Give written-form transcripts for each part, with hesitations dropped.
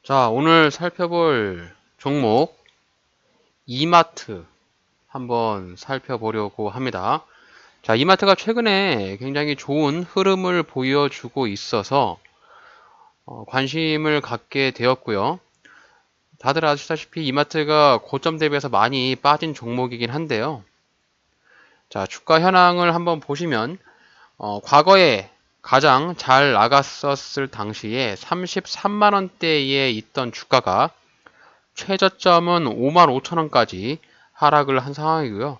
자, 오늘 살펴볼 종목 이마트 한번 살펴보려고 합니다. 자, 이마트가 최근에 굉장히 좋은 흐름을 보여주고 있어서 관심을 갖게 되었고요. 다들 아시다시피 이마트가 고점 대비해서 많이 빠진 종목이긴 한데요. 자, 주가 현황을 한번 보시면 과거에 가장 잘 나갔었을 당시에 33만 원대에 있던 주가가 최저점은 55,000원까지 하락을 한 상황이고요.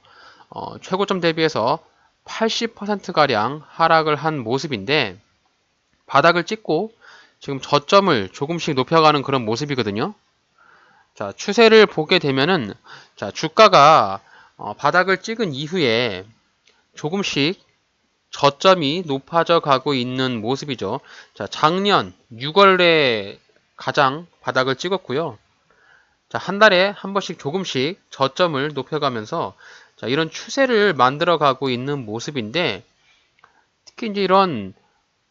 최고점 대비해서 80%가량 하락을 한 모습인데 바닥을 찍고 지금 저점을 조금씩 높여가는 그런 모습이거든요. 자, 추세를 보게 되면은 자, 주가가 바닥을 찍은 이후에 조금씩 저점이 높아져 가고 있는 모습이죠. 자, 작년 6월에 가장 바닥을 찍었고요. 자, 한 달에 한 번씩 조금씩 저점을 높여가면서 자, 이런 추세를 만들어가고 있는 모습인데 특히 이제 이런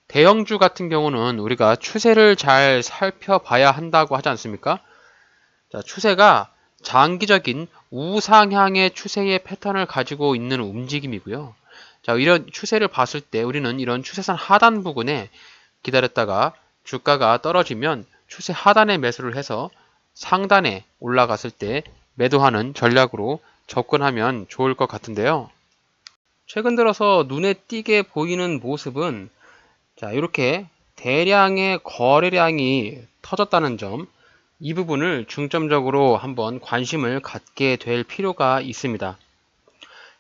대형주 같은 경우는 우리가 추세를 잘 살펴봐야 한다고 하지 않습니까? 자, 추세가 장기적인 우상향의 추세의 패턴을 가지고 있는 움직임이고요. 자, 이런 추세를 봤을 때 우리는 이런 추세선 하단 부근에 기다렸다가 주가가 떨어지면 추세 하단에 매수를 해서 상단에 올라갔을 때 매도하는 전략으로 접근하면 좋을 것 같은데요. 최근 들어서 눈에 띄게 보이는 모습은 자, 이렇게 대량의 거래량이 터졌다는 점, 이 부분을 중점적으로 한번 관심을 갖게 될 필요가 있습니다.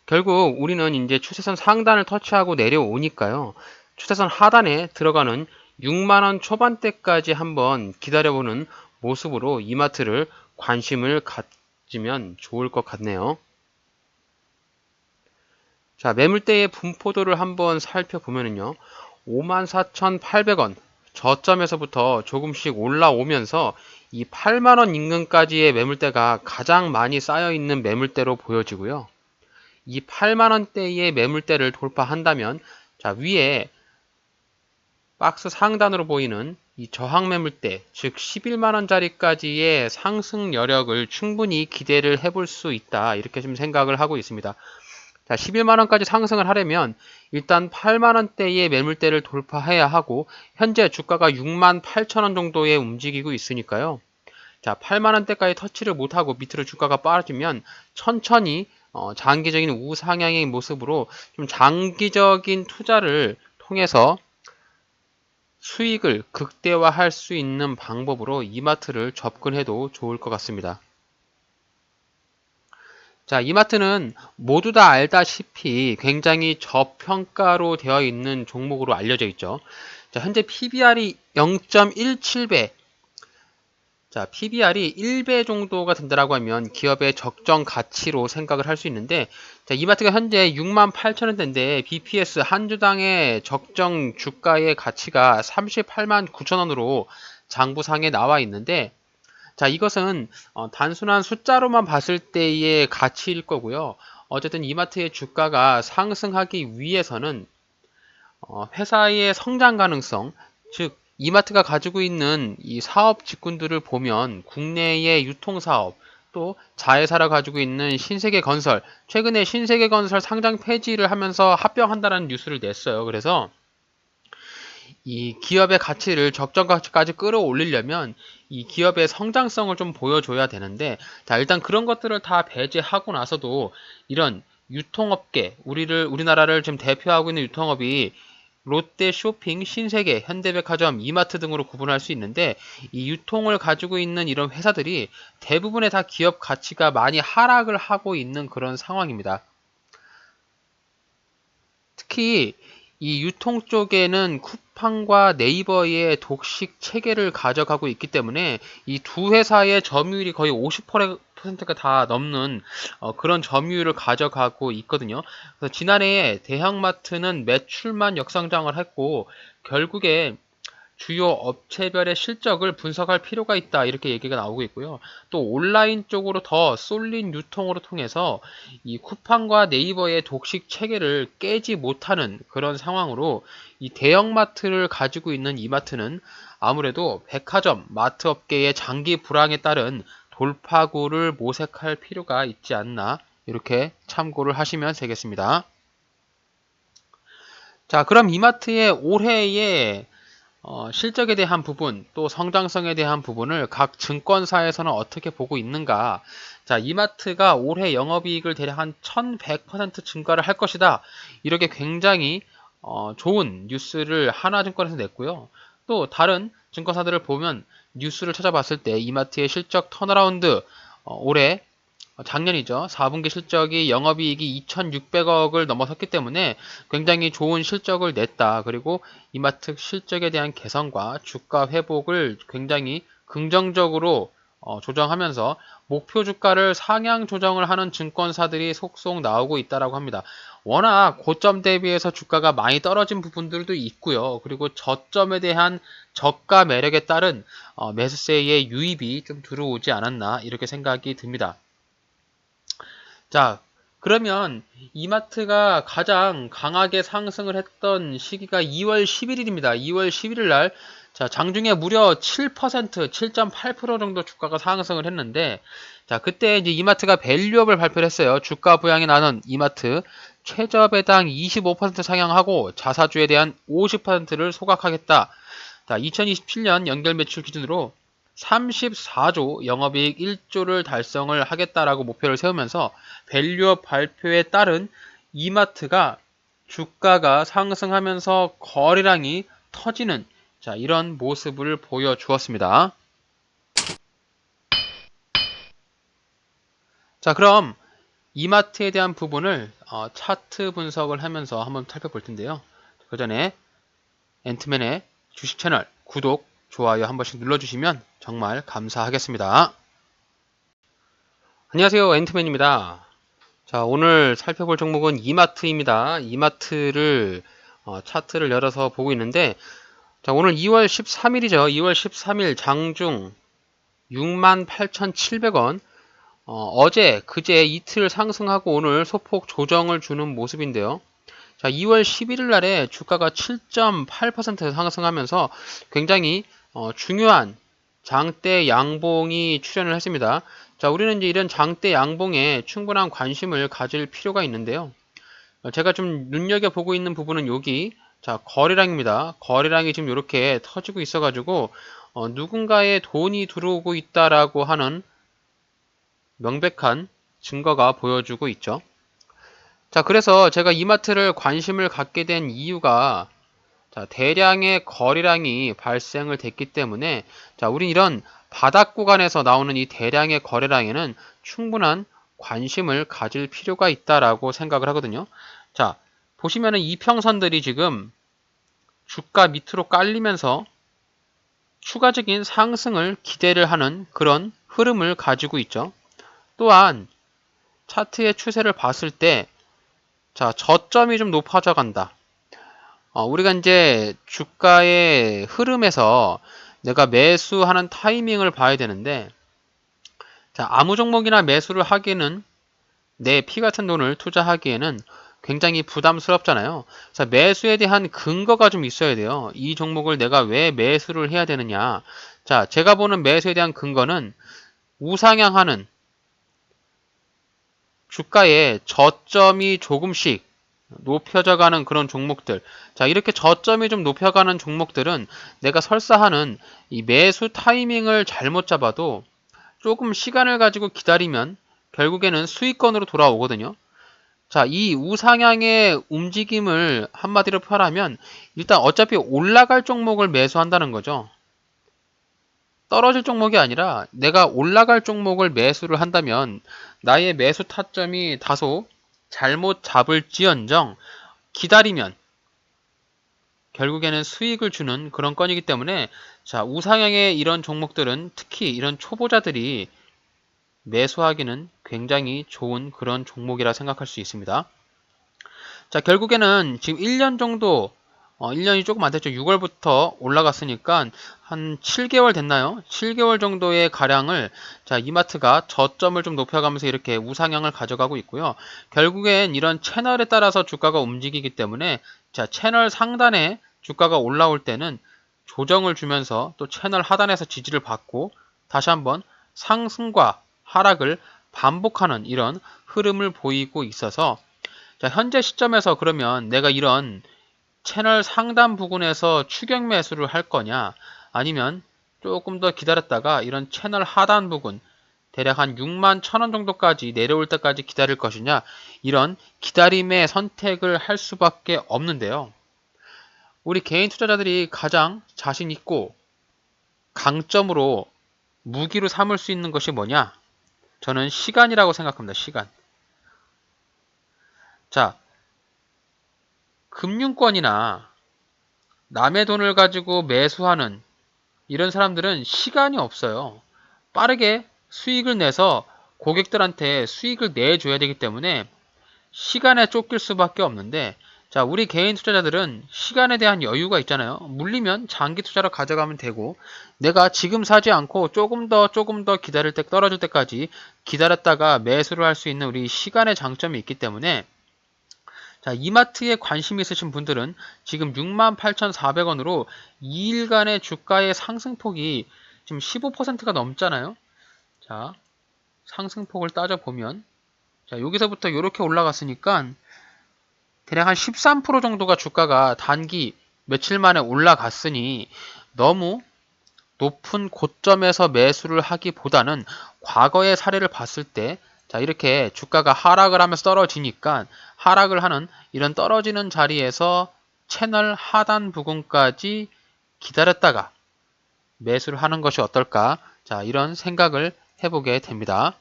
결국 우리는 이제 추세선 상단을 터치하고 내려오니까요. 추세선 하단에 들어가는 6만원 초반대까지 한번 기다려보는 모습으로 이마트를 관심을 가지면 좋을 것 같네요. 자, 매물대의 분포도를 한번 살펴보면요. 54,800원 저점에서부터 조금씩 올라오면서 이 8만원 인근까지의 매물대가 가장 많이 쌓여있는 매물대로 보여지고요. 이 8만원대의 매물대를 돌파한다면 자, 위에 박스 상단으로 보이는 이 저항 매물대, 즉 11만원짜리까지의 상승 여력을 충분히 기대를 해볼 수 있다. 이렇게 좀 생각을 하고 있습니다. 자, 11만원까지 상승을 하려면 일단 8만원대의 매물대를 돌파해야 하고 현재 주가가 68,000원 정도에 움직이고 있으니까요. 자, 8만원대까지 터치를 못하고 밑으로 주가가 빠지면 천천히 장기적인 우상향의 모습으로 좀 장기적인 투자를 통해서 수익을 극대화할 수 있는 방법으로 이마트를 접근해도 좋을 것 같습니다. 자, 이마트는 모두 다 알다시피 굉장히 저평가로 되어 있는 종목으로 알려져 있죠. 자, 현재 PBR이 0.17배, 자, PBR이 1배 정도가 된다라고 하면 기업의 적정 가치로 생각을 할 수 있는데, 자, 이마트가 현재 68,000원대인데 BPS 한 주당의 적정 주가의 가치가 38만 9천원으로 장부상에 나와 있는데, 자, 이것은 단순한 숫자로만 봤을 때의 가치일 거고요. 어쨌든 이마트의 주가가 상승하기 위해서는 회사의 성장 가능성, 즉 이마트가 가지고 있는 이 사업 직군들을 보면 국내의 유통사업, 또 자회사를 가지고 있는 신세계건설, 최근에 신세계건설 상장 폐지를 하면서 합병한다는 뉴스를 냈어요. 그래서 이 기업의 가치를 적정 가치까지 끌어올리려면 이 기업의 성장성을 좀 보여줘야 되는데, 자, 일단 그런 것들을 다 배제하고 나서도 이런 유통업계, 우리나라를 지금 대표하고 있는 유통업이 롯데 쇼핑, 신세계, 현대백화점, 이마트 등으로 구분할 수 있는데, 이 유통을 가지고 있는 이런 회사들이 대부분의 다 기업 가치가 많이 하락을 하고 있는 그런 상황입니다. 특히 이 유통 쪽에는 쿠팡과 네이버의 독식 체계를 가져가고 있기 때문에 이 두 회사의 점유율이 거의 50%가 다 넘는 그런 점유율을 가져가고 있거든요. 그래서 지난해에 대형마트는 매출만 역성장을 했고 결국에 주요 업체별의 실적을 분석할 필요가 있다, 이렇게 얘기가 나오고 있고요. 또 온라인 쪽으로 더 쏠린 유통으로 통해서 이 쿠팡과 네이버의 독식 체계를 깨지 못하는 그런 상황으로 이 대형마트를 가지고 있는 이마트는 아무래도 백화점, 마트 업계의 장기 불황에 따른 돌파구를 모색할 필요가 있지 않나 이렇게 참고를 하시면 되겠습니다. 자, 그럼 이마트의 올해의 실적에 대한 부분, 또 성장성에 대한 부분을 각 증권사에서는 어떻게 보고 있는가? 자, 이마트가 올해 영업이익을 대략 한 1100% 증가를 할 것이다. 이렇게 굉장히 좋은 뉴스를 하나증권에서 냈고요. 또 다른 증권사들을 보면 뉴스를 찾아봤을 때 이마트의 실적 턴어라운드 올해 작년이죠. 4분기 실적이 영업이익이 2,600억을 넘어섰기 때문에 굉장히 좋은 실적을 냈다. 그리고 이마트 실적에 대한 개선과 주가 회복을 굉장히 긍정적으로 조정하면서 목표 주가를 상향 조정을 하는 증권사들이 속속 나오고 있다라고 합니다. 워낙 고점 대비해서 주가가 많이 떨어진 부분들도 있고요. 그리고 저점에 대한 저가 매력에 따른 매수세의 유입이 좀 들어오지 않았나 이렇게 생각이 듭니다. 자, 그러면 이마트가 가장 강하게 상승을 했던 시기가 2월 11일입니다. 2월 11일 날, 자, 장중에 무려 7%, 7.8% 정도 주가가 상승을 했는데, 자, 그때 이제 이마트가 밸류업을 발표를 했어요. 주가 부양이 나는 이마트 최저 배당 25% 상향하고 자사주에 대한 50%를 소각하겠다. 자, 2027년 연결 매출 기준으로 34조 영업이익 1조를 달성을 하겠다라고 목표를 세우면서 밸류업 발표에 따른 이마트가 주가가 상승하면서 거래량이 터지는 자, 이런 모습을 보여주었습니다. 자, 그럼 이마트에 대한 부분을 차트 분석을 하면서 한번 살펴볼 텐데요. 그 전에 앤트맨의 주식 채널 구독, 좋아요 한 번씩 눌러주시면 정말 감사하겠습니다. 안녕하세요. 앤트맨입니다. 자, 오늘 살펴볼 종목은 이마트입니다. 이마트를 차트를 열어서 보고 있는데, 자, 오늘 2월 13일이죠. 2월 13일 장중 68,700원. 어제, 그제 이틀 상승하고 오늘 소폭 조정을 주는 모습인데요. 자, 2월 11일 날에 주가가 7.8% 상승하면서 굉장히 중요한 장대 양봉이 출현을 했습니다. 자, 우리는 이제 이런 장대 양봉에 충분한 관심을 가질 필요가 있는데요. 제가 좀 눈여겨보고 있는 부분은 여기, 자, 거래량입니다. 거래량이 지금 이렇게 터지고 있어가지고, 누군가의 돈이 들어오고 있다라고 하는 명백한 증거가 보여주고 있죠. 자, 그래서 제가 이마트를 관심을 갖게 된 이유가 자, 대량의 거래량이 발생을 됐기 때문에 자, 우린 이런 바닥 구간에서 나오는 이 대량의 거래량에는 충분한 관심을 가질 필요가 있다라고 생각을 하거든요. 자, 보시면은 이평선들이 지금 주가 밑으로 깔리면서 추가적인 상승을 기대를 하는 그런 흐름을 가지고 있죠. 또한 차트의 추세를 봤을 때 자, 저점이 좀 높아져 간다. 우리가 이제 주가의 흐름에서 내가 매수하는 타이밍을 봐야 되는데, 자, 아무 종목이나 매수를 하기에는 내 피 같은 돈을 투자하기에는 굉장히 부담스럽잖아요. 자, 매수에 대한 근거가 좀 있어야 돼요. 이 종목을 내가 왜 매수를 해야 되느냐. 자, 제가 보는 매수에 대한 근거는 우상향하는 주가의 저점이 조금씩 높여져 가는 그런 종목들. 자, 이렇게 저점이 좀 높여가는 종목들은 내가 설사하는 이 매수 타이밍을 잘못 잡아도 조금 시간을 가지고 기다리면 결국에는 수익권으로 돌아오거든요. 자, 이 우상향의 움직임을 한마디로 표현하면 일단 어차피 올라갈 종목을 매수한다는 거죠. 떨어질 종목이 아니라 내가 올라갈 종목을 매수를 한다면 나의 매수 타점이 다소 잘못 잡을지언정 기다리면 결국에는 수익을 주는 그런 건이기 때문에 자, 우상향의 이런 종목들은 특히 이런 초보자들이 매수하기는 굉장히 좋은 그런 종목이라 생각할 수 있습니다. 자, 결국에는 지금 1년 정도 1년이 조금 안 됐죠. 6월부터 올라갔으니까 한 7개월 됐나요? 7개월 정도의 가량을 자, 이마트가 저점을 좀 높여가면서 이렇게 우상향을 가져가고 있고요. 결국엔 이런 채널에 따라서 주가가 움직이기 때문에 자, 채널 상단에 주가가 올라올 때는 조정을 주면서 또 채널 하단에서 지지를 받고 다시 한번 상승과 하락을 반복하는 이런 흐름을 보이고 있어서, 자, 현재 시점에서 그러면 내가 이런 채널 상단 부근에서 추격 매수를 할 거냐, 아니면 조금 더 기다렸다가 이런 채널 하단 부근 대략 한 6만 1,000원 정도까지 내려올 때까지 기다릴 것이냐, 이런 기다림의 선택을 할 수밖에 없는데요. 우리 개인 투자자들이 가장 자신 있고 강점으로 무기로 삼을 수 있는 것이 뭐냐? 저는 시간이라고 생각합니다. 시간. 자, 금융권이나 남의 돈을 가지고 매수하는 이런 사람들은 시간이 없어요. 빠르게 수익을 내서 고객들한테 수익을 내줘야 되기 때문에 시간에 쫓길 수밖에 없는데, 자, 우리 개인 투자자들은 시간에 대한 여유가 있잖아요. 물리면 장기 투자로 가져가면 되고, 내가 지금 사지 않고 조금 더 기다릴 때, 떨어질 때까지 기다렸다가 매수를 할 수 있는 우리 시간의 장점이 있기 때문에, 자, 이마트에 관심 있으신 분들은 지금 68,400원으로 2일간의 주가의 상승폭이 지금 15%가 넘잖아요. 자, 상승폭을 따져보면, 자, 여기서부터 이렇게 올라갔으니까 대략 한 13% 정도가 주가가 단기 며칠 만에 올라갔으니, 너무 높은 고점에서 매수를 하기보다는 과거의 사례를 봤을 때, 자, 이렇게 주가가 하락을 하면서 떨어지니까 하락을 하는 이런 떨어지는 자리에서 채널 하단 부근까지 기다렸다가 매수를 하는 것이 어떨까? 자, 이런 생각을 해보게 됩니다.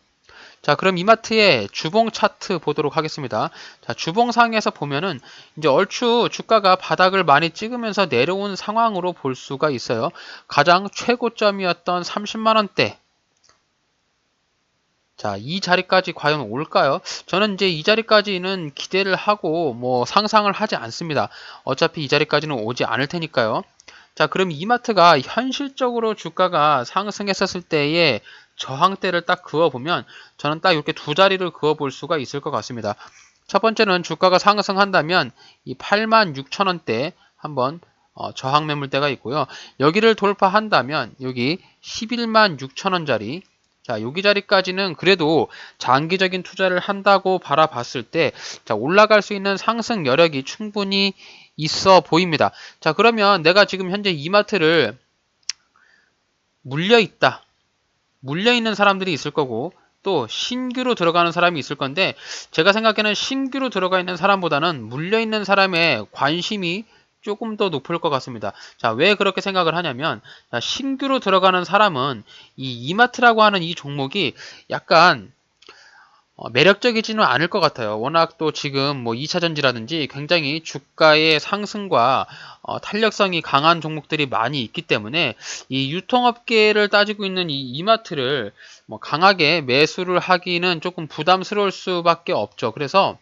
자, 그럼 이마트의 주봉 차트 보도록 하겠습니다. 자, 주봉상에서 보면은 이제 얼추 주가가 바닥을 많이 찍으면서 내려온 상황으로 볼 수가 있어요. 가장 최고점이었던 30만원대. 자, 이 자리까지 과연 올까요? 저는 이제 이 자리까지는 기대를 하고 뭐 상상을 하지 않습니다. 어차피 이 자리까지는 오지 않을 테니까요. 자, 그럼 이마트가 현실적으로 주가가 상승했었을 때의 저항대를 딱 그어보면 저는 딱 이렇게 두 자리를 그어볼 수가 있을 것 같습니다. 첫 번째는 주가가 상승한다면 이 86,000원대 한번 저항 매물대가 있고요. 여기를 돌파한다면 여기 11만 6천원짜리, 자, 여기 자리까지는 그래도 장기적인 투자를 한다고 바라봤을 때, 자, 올라갈 수 있는 상승 여력이 충분히 있어 보입니다. 자, 그러면 내가 지금 현재 이마트를 물려있다. 물려있는 사람들이 있을 거고, 또 신규로 들어가는 사람이 있을 건데, 제가 생각에는 신규로 들어가 있는 사람보다는 물려있는 사람의 관심이 조금 더 높을 것 같습니다. 자, 왜 그렇게 생각을 하냐면, 자, 신규로 들어가는 사람은 이 이마트라고 하는 이 종목이 약간 매력적이지는 않을 것 같아요. 워낙 또 지금 뭐 2차전지라든지 굉장히 주가의 상승과 탄력성이 강한 종목들이 많이 있기 때문에 이 유통업계를 따지고 있는 이 이마트를 뭐 강하게 매수를 하기는 조금 부담스러울 수밖에 없죠. 그래서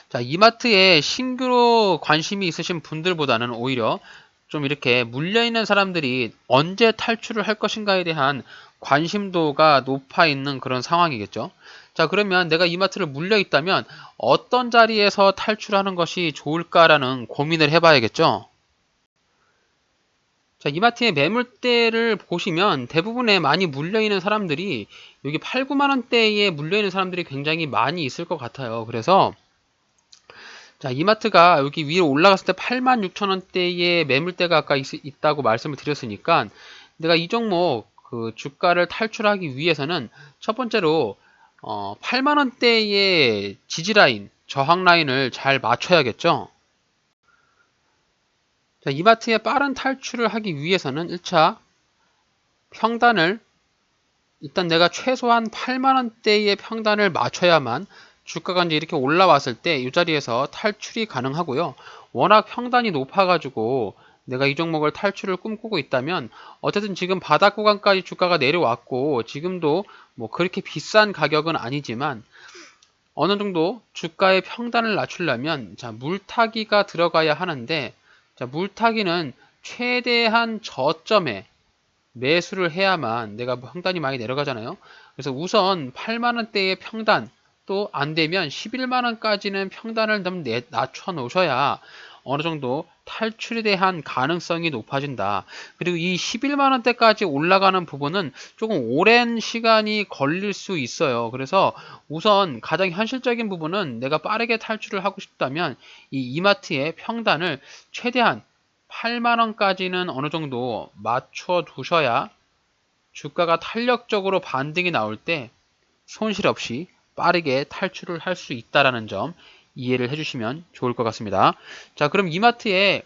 자, 이마트에 신규로 관심이 있으신 분들보다는 오히려 좀 이렇게 물려있는 사람들이 언제 탈출을 할 것인가에 대한 관심도가 높아 있는 그런 상황이겠죠. 자, 그러면 내가 이마트를 물려있다면 어떤 자리에서 탈출하는 것이 좋을까라는 고민을 해봐야겠죠. 자, 이마트의 매물대를 보시면 대부분의 많이 물려있는 사람들이 여기 8, 9만원대에 물려있는 사람들이 굉장히 많이 있을 것 같아요. 그래서 자, 이마트가 여기 위로 올라갔을 때 86,000원대의 매물대가 아까 있다고 말씀을 드렸으니까 내가 이 종목 그 주가를 탈출하기 위해서는 첫 번째로 8만원대의 지지라인, 저항라인을 잘 맞춰야겠죠. 자, 이마트의 빠른 탈출을 하기 위해서는 1차 평단을 일단 내가 최소한 8만원대의 평단을 맞춰야만 주가가 이제 이렇게 올라왔을 때 이 자리에서 탈출이 가능하고요. 워낙 평단이 높아가지고 내가 이 종목을 탈출을 꿈꾸고 있다면 어쨌든 지금 바닥 구간까지 주가가 내려왔고 지금도 뭐 그렇게 비싼 가격은 아니지만 어느 정도 주가의 평단을 낮추려면 자, 물타기가 들어가야 하는데, 자, 물타기는 최대한 저점에 매수를 해야만 내가 평단이 많이 내려가잖아요. 그래서 우선 8만원대의 평단, 또 안되면 11만원까지는 평단을 좀 낮춰 놓으셔야 어느 정도 탈출에 대한 가능성이 높아진다. 그리고 이 11만 원대까지 올라가는 부분은 조금 오랜 시간이 걸릴 수 있어요. 그래서 우선 가장 현실적인 부분은 내가 빠르게 탈출을 하고 싶다면 이 이마트의 평단을 최대한 8만 원까지는 어느 정도 맞춰 두셔야 주가가 탄력적으로 반등이 나올 때 손실 없이 빠르게 탈출을 할 수 있다는 점 이해를 해주시면 좋을 것 같습니다. 자, 그럼 이마트의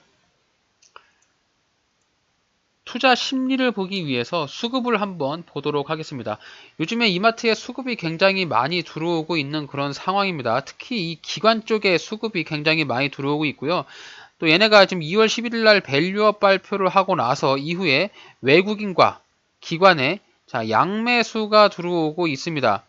투자 심리를 보기 위해서 수급을 한번 보도록 하겠습니다. 요즘에 이마트에 수급이 굉장히 많이 들어오고 있는 그런 상황입니다. 특히 이 기관 쪽에 수급이 굉장히 많이 들어오고 있고요. 또 얘네가 지금 2월 11일 날 밸류업 발표를 하고 나서 이후에 외국인과 기관의 양매수가 들어오고 있습니다.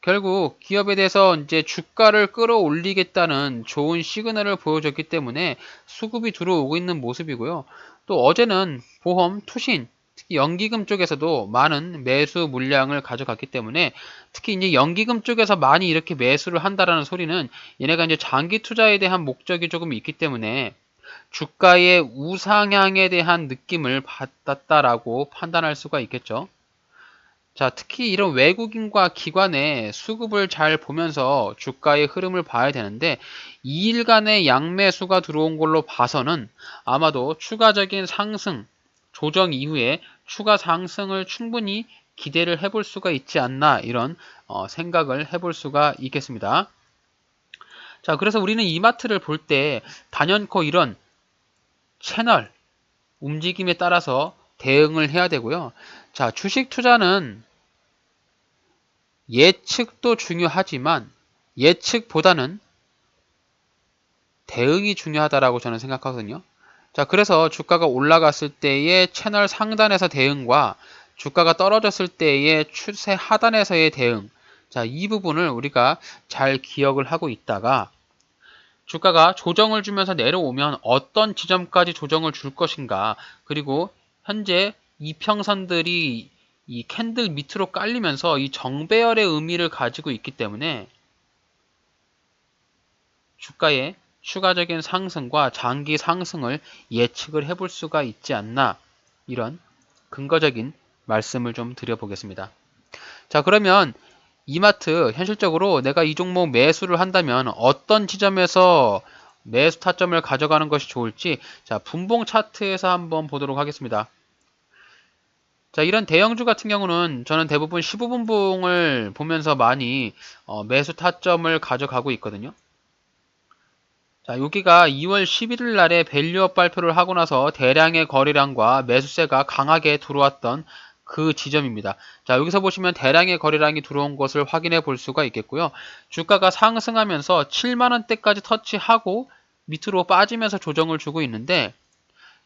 결국 기업에 대해서 이제 주가를 끌어올리겠다는 좋은 시그널을 보여줬기 때문에 수급이 들어오고 있는 모습이고요. 또 어제는 보험, 투신, 특히 연기금 쪽에서도 많은 매수 물량을 가져갔기 때문에 특히 이제 연기금 쪽에서 많이 이렇게 매수를 한다라는 소리는 얘네가 이제 장기 투자에 대한 목적이 조금 있기 때문에 주가의 우상향에 대한 느낌을 받았다라고 판단할 수가 있겠죠. 자, 특히 이런 외국인과 기관의 수급을 잘 보면서 주가의 흐름을 봐야 되는데 2일간의 양매수가 들어온 걸로 봐서는 아마도 추가적인 상승, 조정 이후에 추가 상승을 충분히 기대를 해볼 수가 있지 않나 이런 생각을 해볼 수가 있겠습니다. 자, 그래서 우리는 이마트를 볼 때 단연코 이런 채널 움직임에 따라서 대응을 해야 되고요. 자, 주식 투자는 예측도 중요하지만 예측보다는 대응이 중요하다라고 저는 생각하거든요. 자, 그래서 주가가 올라갔을 때의 채널 상단에서 대응과 주가가 떨어졌을 때의 추세 하단에서의 대응. 자, 이 부분을 우리가 잘 기억을 하고 있다가 주가가 조정을 주면서 내려오면 어떤 지점까지 조정을 줄 것인가, 그리고 현재 이평선들이 이 캔들 밑으로 깔리면서 이 정배열의 의미를 가지고 있기 때문에 주가의 추가적인 상승과 장기 상승을 예측을 해볼 수가 있지 않나, 이런 근거적인 말씀을 좀 드려보겠습니다. 자, 그러면 이마트 현실적으로 내가 이 종목 매수를 한다면 어떤 지점에서 매수 타점을 가져가는 것이 좋을지, 자, 분봉 차트에서 한번 보도록 하겠습니다. 자, 이런 대형주 같은 경우는 저는 대부분 15분봉을 보면서 많이 매수 타점을 가져가고 있거든요. 자, 여기가 2월 11일 날에 밸류업 발표를 하고 나서 대량의 거래량과 매수세가 강하게 들어왔던 그 지점입니다. 자, 여기서 보시면 대량의 거래량이 들어온 것을 확인해 볼 수가 있겠고요. 주가가 상승하면서 7만원대까지 터치하고 밑으로 빠지면서 조정을 주고 있는데,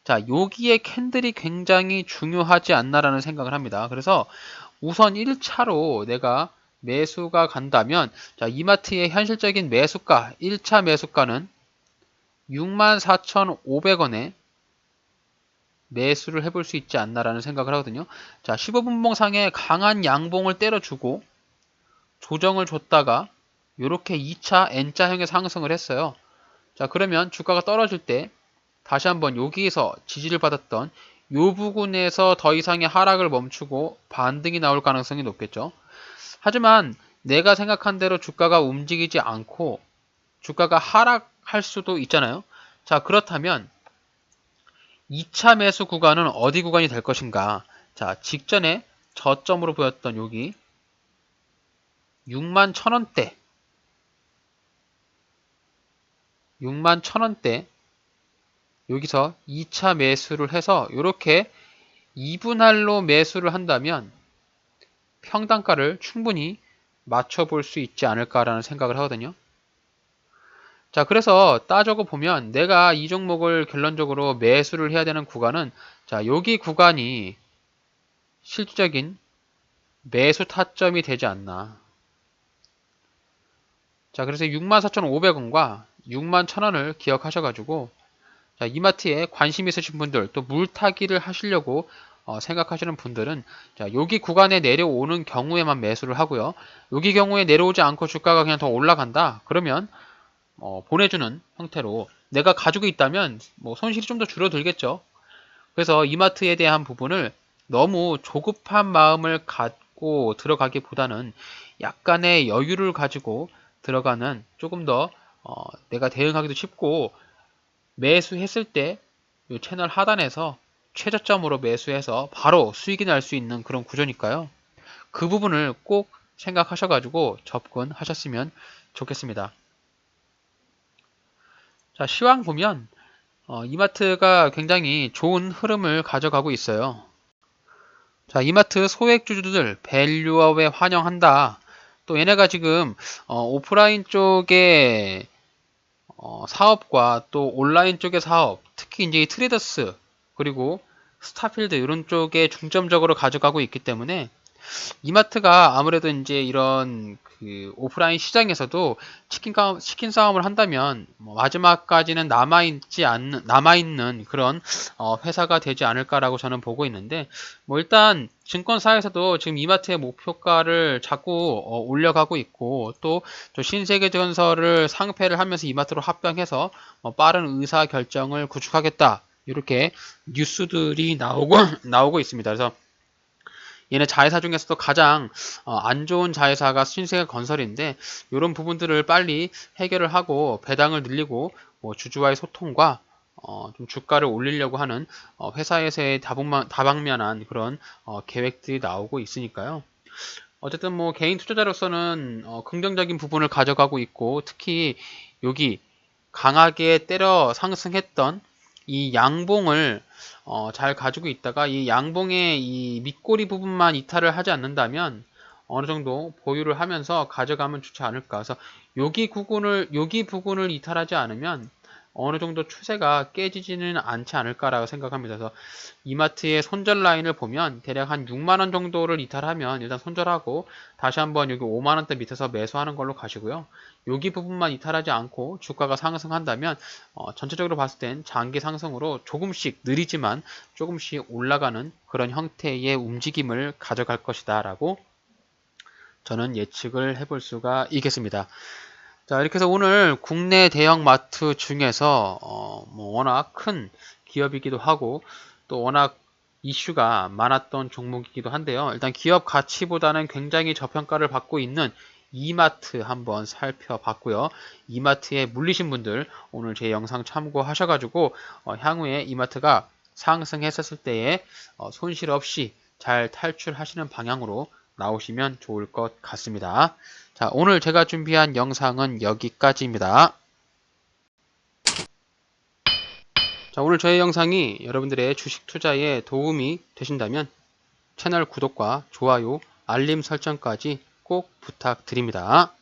자, 여기에 캔들이 굉장히 중요하지 않나라는 생각을 합니다. 그래서 우선 1차로 내가 매수가 간다면, 자, 이마트의 현실적인 매수가, 1차 매수가는 64,500원에 매수를 해볼 수 있지 않나라는 생각을 하거든요. 자, 15분봉 상에 강한 양봉을 때려주고 조정을 줬다가 이렇게 2차 N자형의 상승을 했어요. 자, 그러면 주가가 떨어질 때 다시 한번 여기에서 지지를 받았던 이 부분에서 더 이상의 하락을 멈추고 반등이 나올 가능성이 높겠죠. 하지만 내가 생각한 대로 주가가 움직이지 않고 주가가 하락할 수도 있잖아요. 자, 그렇다면 2차 매수 구간은 어디 구간이 될 것인가? 자, 직전에 저점으로 보였던 여기 61,000원대 61,000원대 여기서 2차 매수를 해서 이렇게 2분할로 매수를 한다면 평단가를 충분히 맞춰볼 수 있지 않을까라는 생각을 하거든요. 자, 그래서 따져고 보면 내가 이 종목을 결론적으로 매수를 해야 되는 구간은, 자, 여기 구간이 실질적인 매수 타점이 되지 않나. 자, 그래서 64,500원과 61,000원을 기억하셔가지고, 자, 이마트에 관심 있으신 분들, 또 물타기를 하시려고 생각하시는 분들은, 자, 여기 구간에 내려오는 경우에만 매수를 하고요. 여기 경우에 내려오지 않고 주가가 그냥 더 올라간다. 그러면 보내주는 형태로 내가 가지고 있다면 뭐 손실이 좀 더 줄어들겠죠. 그래서 이마트에 대한 부분을 너무 조급한 마음을 갖고 들어가기보다는 약간의 여유를 가지고 들어가는 조금 더 내가 대응하기도 쉽고 매수했을 때 이 채널 하단에서 최저점으로 매수해서 바로 수익이 날 수 있는 그런 구조니까요. 그 부분을 꼭 생각하셔가지고 접근하셨으면 좋겠습니다. 자, 시황 보면 이마트가 굉장히 좋은 흐름을 가져가고 있어요. 자, 이마트 소액주주들 밸류업에 환영한다. 또 얘네가 지금 오프라인 쪽에 사업과 또 온라인 쪽의 사업, 특히 이제 트레이더스 그리고 스타필드 이런 쪽에 중점적으로 가져가고 있기 때문에 이마트가 아무래도 이제 이런 그 오프라인 시장에서도 치킨 싸움을 한다면 뭐 마지막까지는 남아있는 그런 회사가 되지 않을까라고 저는 보고 있는데 뭐 일단 증권사에서도 지금 이마트의 목표가를 자꾸 올려가고 있고 또 신세계전설을 상패를 하면서 이마트로 합병해서 빠른 의사 결정을 구축하겠다 이렇게 뉴스들이 나오고 있습니다. 그래서 얘네 자회사 중에서도 가장 안 좋은 자회사가 신세계건설인데 이런 부분들을 빨리 해결을 하고 배당을 늘리고 뭐 주주와의 소통과 좀 주가를 올리려고 하는 회사에서의 다방면한 그런 계획들이 나오고 있으니까요. 어쨌든 뭐 개인 투자자로서는 긍정적인 부분을 가져가고 있고 특히 여기 강하게 때려 상승했던 이 양봉을 잘 가지고 있다가 이 양봉의 이 밑꼬리 부분만 이탈을 하지 않는다면 어느 정도 보유를 하면서 가져가면 좋지 않을까. 그래서 여기 부분을 이탈하지 않으면 어느 정도 추세가 깨지지는 않지 않을까라고 생각합니다. 그래서 이마트의 손절 라인을 보면 대략 한 6만 원 정도를 이탈하면 일단 손절하고 다시 한번 여기 5만 원대 밑에서 매수하는 걸로 가시고요. 여기 부분만 이탈하지 않고 주가가 상승한다면 전체적으로 봤을 땐 장기 상승으로 조금씩 느리지만 조금씩 올라가는 그런 형태의 움직임을 가져갈 것이다 라고 저는 예측을 해볼 수가 있겠습니다. 자, 이렇게 해서 오늘 국내 대형 마트 중에서 뭐 워낙 큰 기업이기도 하고 또 워낙 이슈가 많았던 종목이기도 한데요. 일단 기업 가치보다는 굉장히 저평가를 받고 있는 이마트 한번 살펴봤고요. 이마트에 물리신 분들 오늘 제 영상 참고하셔가지고 향후에 이마트가 상승했었을 때에 손실 없이 잘 탈출하시는 방향으로 나오시면 좋을 것 같습니다. 자, 오늘 제가 준비한 영상은 여기까지입니다. 자, 오늘 저의 영상이 여러분들의 주식 투자에 도움이 되신다면 채널 구독과 좋아요, 알림 설정까지 꼭 부탁드립니다.